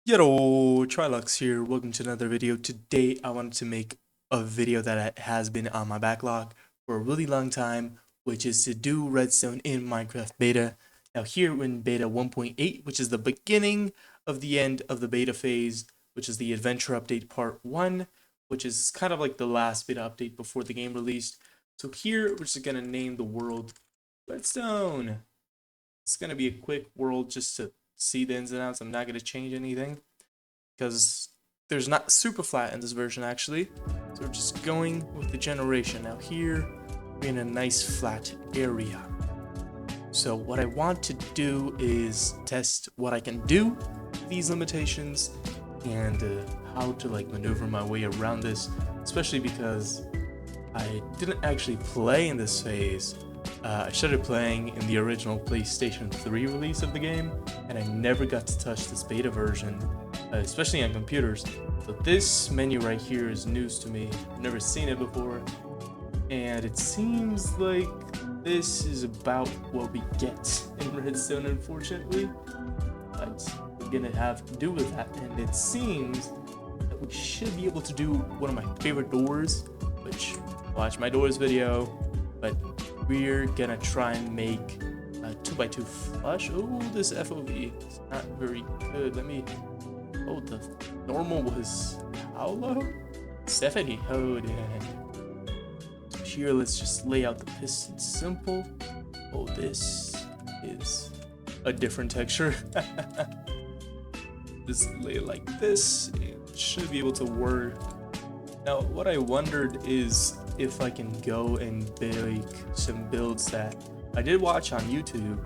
Yallo, Trilux here. Welcome to another video. Today I wanted to make a video that has been on my backlog for a really long time, which is to do Redstone in Minecraft beta. Now here we're in beta 1.8, which is the beginning of the end of the beta phase, which is the adventure update part 1, which is kind of like the last beta update before the game released. So here we're just going to name the world Redstone. It's going to be a quick world just to see the ins and outs. I'm not going to change anything because there's not super flat in this version actually. So we're just going with the generation. Now here we're in a nice flat area. So what I want to do is test what I can do with these limitations and how to maneuver my way around this, especially because I didn't actually play in this phase. I started playing in the original PlayStation 3 release of the game, and I never got to touch this beta version, especially on computers. So this menu right here is news to me. I've never seen it before, and it seems like this is about what we get in Redstone, unfortunately. But we're gonna have to do with that, and it seems that we should be able to do one of my favorite doors, which watch my doors video, but we're gonna try and make a 2x2 flush. Oh, this FOV is not very good. Oh, the normal was how low? 70. Oh, damn. So here, let's just lay out the piston simple. Oh, this is a different texture. Just lay it like this. It should be able to work. Now, what I wondered is if I can go and make some builds that I did watch on YouTube.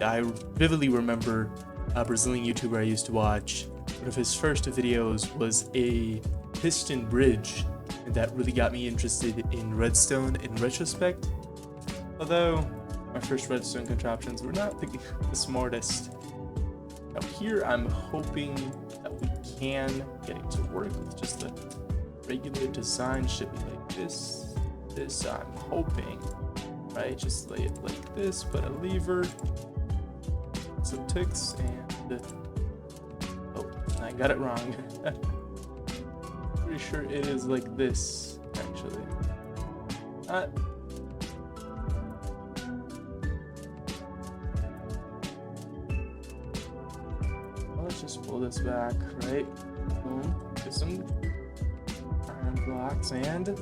I vividly remember a Brazilian YouTuber I used to watch. One of his first videos was a piston bridge, and that really got me interested in Redstone in retrospect. Although my first Redstone contraptions were not the smartest. Now here I'm hoping that we can get it to work with just the regular design. Should be like this I'm hoping, right? Just lay it like this, put a lever, some ticks, and oh, I got it wrong. Pretty sure it is like this actually. Let's just pull this back, right? Boom. Get some iron blocks and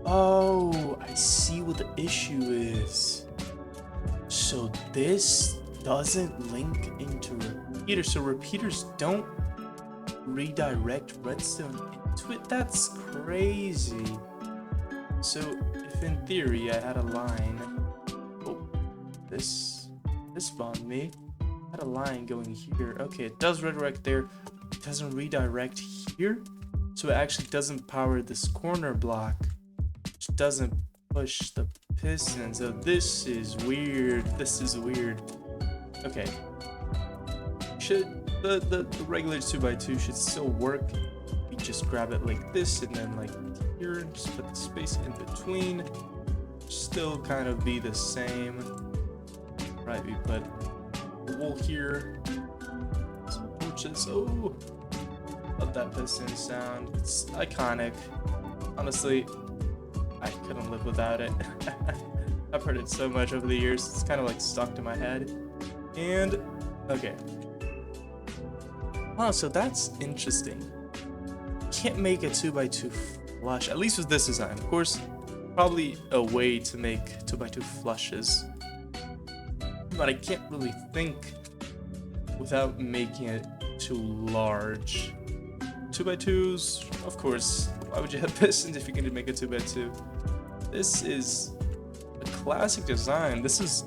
oh, I see what the issue is. So this doesn't link into repeaters. So repeaters don't redirect redstone into it. That's crazy. So if in theory I had a line, oh, this spawned me. I had a line going here. Okay, it does redirect there. It doesn't redirect here. So it actually doesn't power this corner block. Doesn't push the piston. So this is weird. Okay, should the regular 2x2 should still work. We just grab it like this and then like here and just put the space in between. Still kind of be the same, right? We put a wool here, some torches. Oh, love that piston sound. It's iconic, honestly. I couldn't live without it. I've heard it so much over the years, it's kind of like stuck to my head. And, okay. Oh, so that's interesting. Can't make a 2x2 flush, at least with this design. Of course, probably a way to make 2x2 flushes, but I can't really think without making it too large. 2x2s, of course. Why would you have pistons if you can make a 2x2? This is a classic design. This is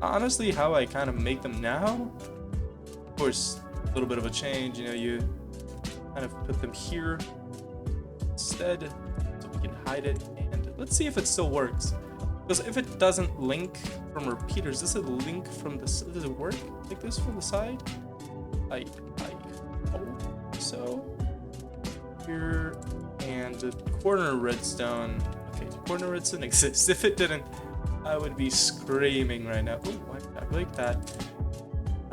honestly how I kind of make them now. Of course, a little bit of a change. You know, you kind of put them here instead so we can hide it. And let's see if it still works. Because if it doesn't link from repeaters, does it link from the? Does it work like this from the side? I hope so. Here. And the corner redstone. Okay, corner redstone exists. If it didn't, I would be screaming right now. Oh, I like that.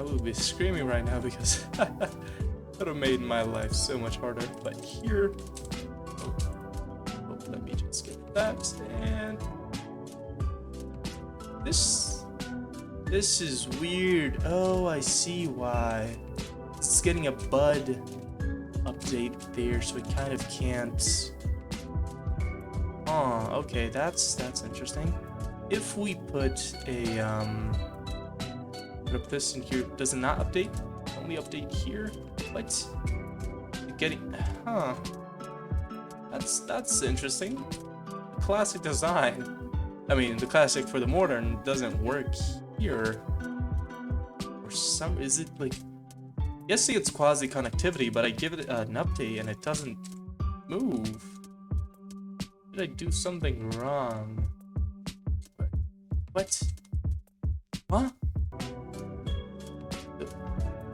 I would be screaming right now because that would have made my life so much harder. But here, let me just get that, and this is weird. Oh, I see why. It's getting a bud update there, so it kind of can't. Oh, okay, that's interesting. If we put a put a piston here, does it not update? Only update here? What? Getting, huh? That's interesting. Classic design. I mean, the classic for the modern doesn't work here. Or some, is it like? Guessing it's quasi connectivity, but I give it an update and it doesn't move. Did I do something wrong? What? Huh?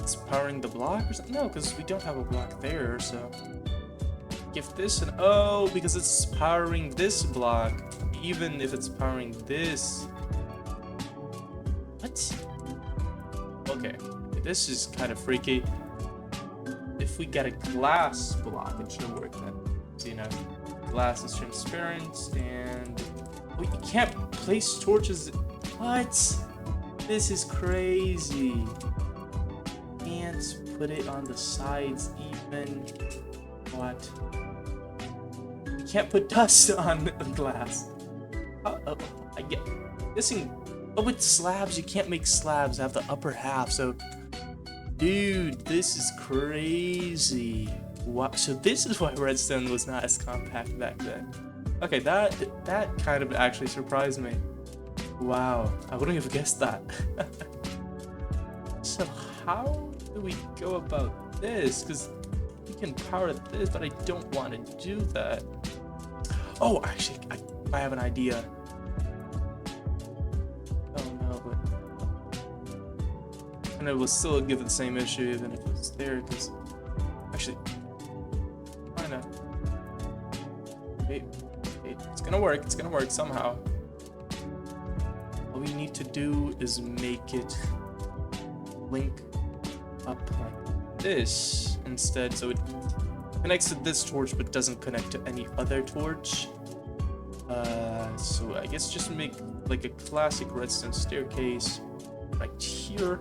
It's powering the block or something? No, because we don't have a block there, so. Give this an. Oh, because it's powering this block, even if it's powering this. What? Okay, this is kind of freaky. If we get a glass block, it should work then. So, you know, glass is transparent, and wait, you can't place torches. What? This is crazy. Can't put it on the sides even. What? You can't put dust on the glass. I get missing. Oh, with slabs, you can't make slabs have the upper half. So, dude, this is crazy. Wow. So this is why Redstone was not as compact back then. Okay, that kind of actually surprised me. Wow, I wouldn't have guessed that. So how do we go about this? Because we can power this, but I don't want to do that. Oh, actually, I have an idea. Oh no, but and it will still give the same issue even if it's there. Because actually, why not? Wait, it's gonna work. It's gonna work somehow. All we need to do is make it link up like this instead, so it connects to this torch but doesn't connect to any other torch. So I guess just make like a classic redstone staircase right here.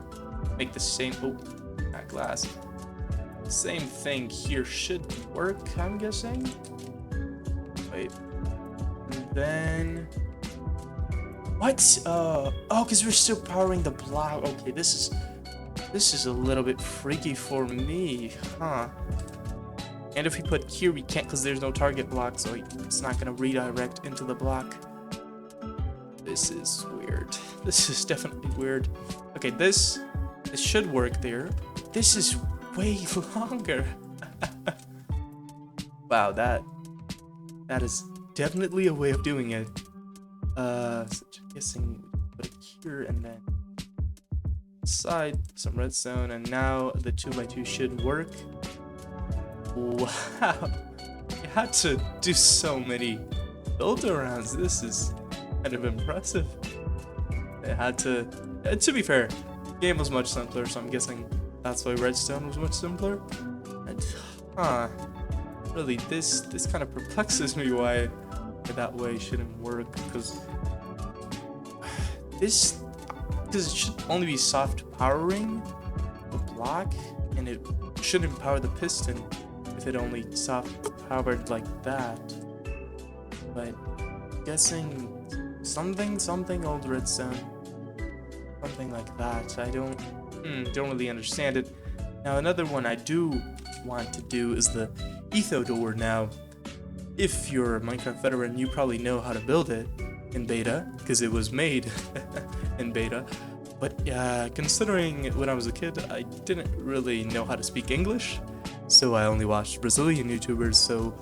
Make the same, oh, not glass. Same thing here should work, I'm guessing. Wait, and then what? Oh, because we're still powering the block. Okay, this is a little bit freaky for me, huh? And if we put here, we can't because there's no target block, so it's not gonna redirect into the block. This is weird. This is definitely weird. Okay, this should work there. This is way longer. Wow, that is definitely a way of doing it. So I'm guessing we put it here and then side some redstone, and now the 2x2 should work. Wow, you had to do so many build-arounds. This is kind of impressive. It had to be fair, the game was much simpler, so I'm guessing that's why Redstone was much simpler. And, huh, really, this kind of perplexes me why that way shouldn't work, because it should only be soft powering the block, and it shouldn't power the piston if it only soft powered like that. But guessing something old redstone, something like that. I don't really understand it. Now another one I do want to do is the etho door. Now, if you're a Minecraft veteran, you probably know how to build it in beta because it was made in beta. But considering when I was a kid, I didn't really know how to speak English, so I only watched Brazilian YouTubers, so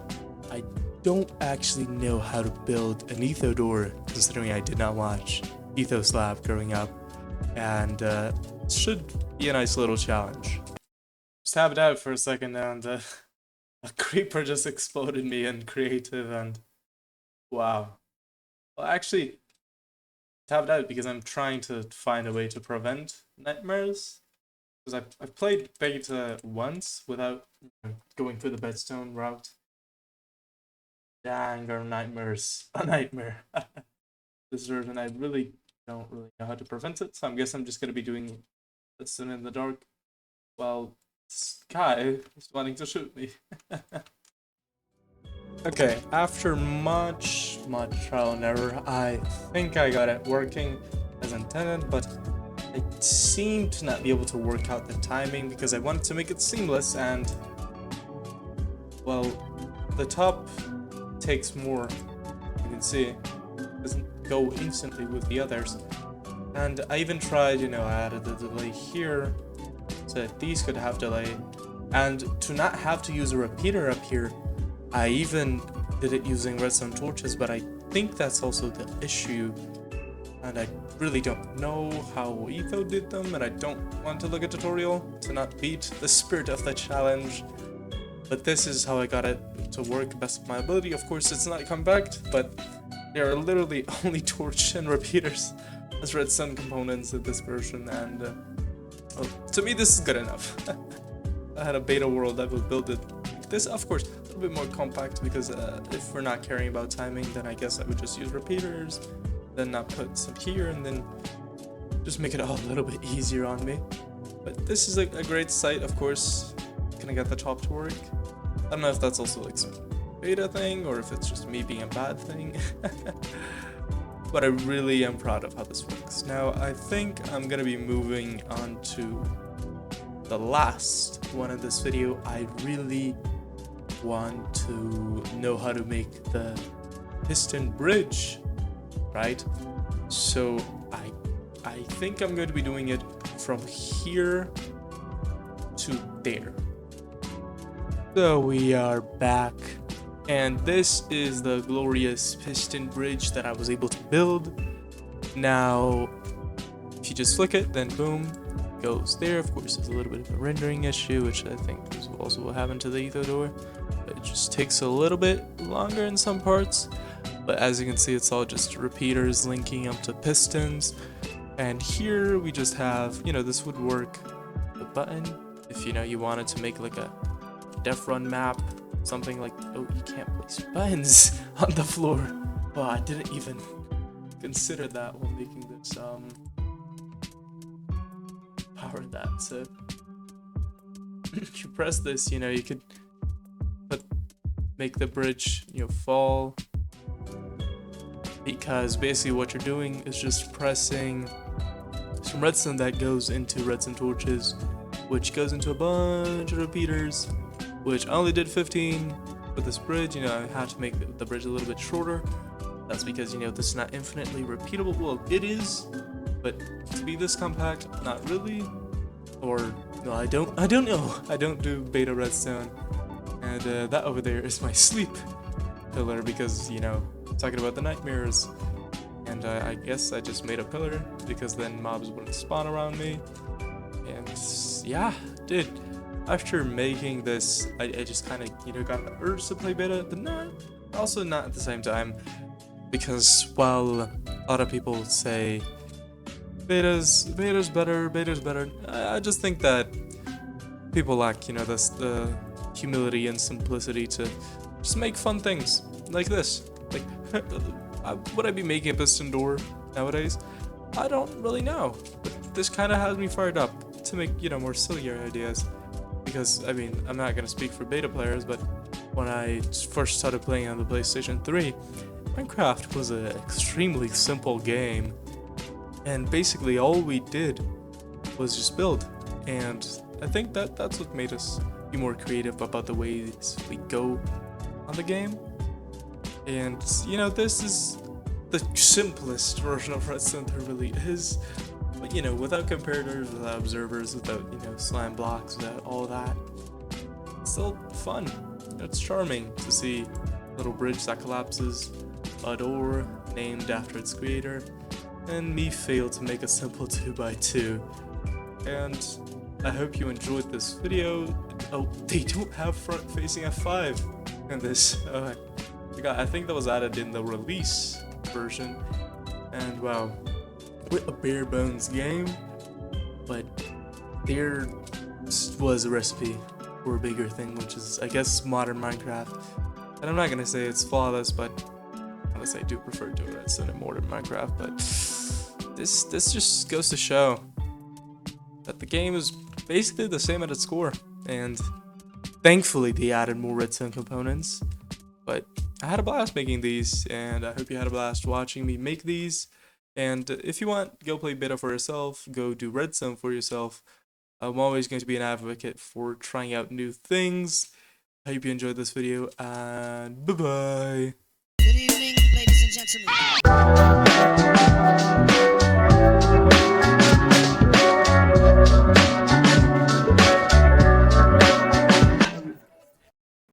I don't actually know how to build an etho door, considering I did not watch Ethos Lab growing up, and it should be a nice little challenge. Just tabbed out for a second and a creeper just exploded me in creative, and wow. Well, actually, tabbed out because I'm trying to find a way to prevent nightmares. because I've played beta once without going through the Redstone route. Dang, our nightmares, a nightmare. This version, I really don't really know how to prevent it, so I guess I'm just gonna be doing Redstone in the dark while this guy is wanting to shoot me. Okay, after much trial and error, I think I got it working as intended, but I seem to not be able to work out the timing because I wanted to make it seamless, and well, the top takes more, you can see, doesn't go instantly with the others. And I even tried, I added the delay here so that these could have delay, and to not have to use a repeater up here, I even did it using redstone torches, but I think that's also the issue, and I really don't know how Etho did them, and I don't want to look at tutorial to not beat the spirit of the challenge. But this is how I got it to work best of my ability. Of course, it's not compact, but there are literally only torch and repeaters as redstone components in this version, and well, to me this is good enough. I had a beta world, I would build it like this, of course, a little bit more compact, because if we're not caring about timing, then I guess I would just use repeaters, then not put some here, and then just make it all a little bit easier on me. But this is a great site, of course. Can I get the top to work? I don't know if that's also like some beta thing, or if it's just me being a bad thing. But I really am proud of how this works. Now, I think I'm gonna be moving on to the last one in this video. I really want to know how to make the piston bridge, right? So I think I'm going to be doing it from here to there. So we are back, and this is the glorious piston bridge that I was able to build. Now, if you just flick it, then boom, it goes there. Of course, there's a little bit of a rendering issue, which I think is also what happened to the ether door. It just takes a little bit longer in some parts, but as you can see, it's all just repeaters linking up to pistons. And here we just have, this would work, the button, if you wanted to make like a def run map, something like, oh, you can't place buttons on the floor. Oh, I didn't even consider that when making this power that. So if you press this, you could make the bridge fall, because basically what you're doing is just pressing some redstone that goes into redstone torches, which goes into a bunch of repeaters, which I only did 15 for this bridge. I had to make the bridge a little bit shorter. That's because, this is not infinitely repeatable. Well, it is, but to be this compact, not really. Or, no, I don't know. I don't do beta redstone. And that over there is my sleep pillar, because, talking about the nightmares. And I guess I just made a pillar, because then mobs wouldn't spawn around me. And yeah, dude. After making this, I just kind of, got the urge to play beta, but also not at the same time, because while a lot of people say beta's better, I just think that people lack, the humility and simplicity to just make fun things like this. Like, would I be making a piston door nowadays? I don't really know, but this kind of has me fired up to make, more sillier ideas. Because, I'm not going to speak for beta players, but when I first started playing on the PlayStation 3, Minecraft was an extremely simple game. And basically all we did was just build. And I think that's what made us be more creative about the ways we go on the game. And, this is the simplest version of Redstone there really is. But, without comparators, without observers, without, slime blocks, without all that, it's still fun. It's charming to see a little bridge that collapses, a door named after its creator, and me fail to make a simple 2x2. And I hope you enjoyed this video. Oh, they don't have front-facing F5 in this. Oh, I think that was added in the release version. And wow. A bare bones game, but there was a recipe for a bigger thing, which is, I guess, modern Minecraft. And I'm not gonna say it's flawless, but honestly, I do prefer doing Redstone in modern Minecraft. But this just goes to show that the game is basically the same at its core, and thankfully they added more redstone components. But I had a blast making these, and I hope you had a blast watching me make these. And if you want, go play beta for yourself, go do redstone for yourself. I'm always going to be an advocate for trying out new things. I hope you enjoyed this video, and bye bye. Good evening, ladies and gentlemen.